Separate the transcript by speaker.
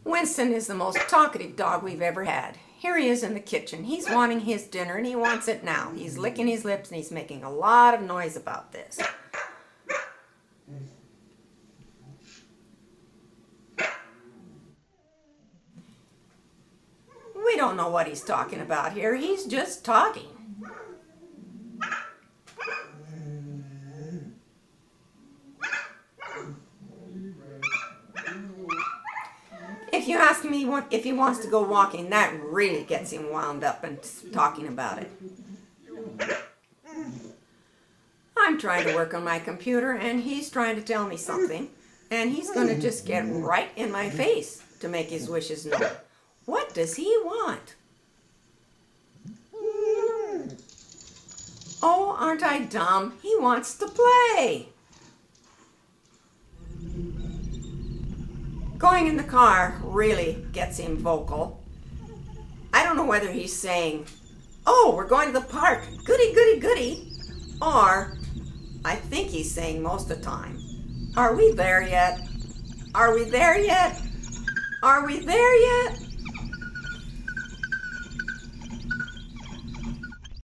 Speaker 1: Winston is the most talkative dog we've ever had. Here he is in the kitchen. He's wanting his dinner and he wants it now. He's licking his lips and he's making a lot of noise about this. We don't know what he's talking about here. He's just talking. If you ask me if he wants to go walking, that really gets him wound up and talking about it. I'm trying to work on my computer and he's trying to tell me something, and he's going to just get right in my face to make his wishes known. What does he want? Oh, aren't I dumb? He wants to play. Going in the car really gets him vocal. I don't know whether he's saying, "Oh, we're going to the park, goody, goody, goody," or I think he's saying most of the time, "Are we there yet? Are we there yet? Are we there yet?"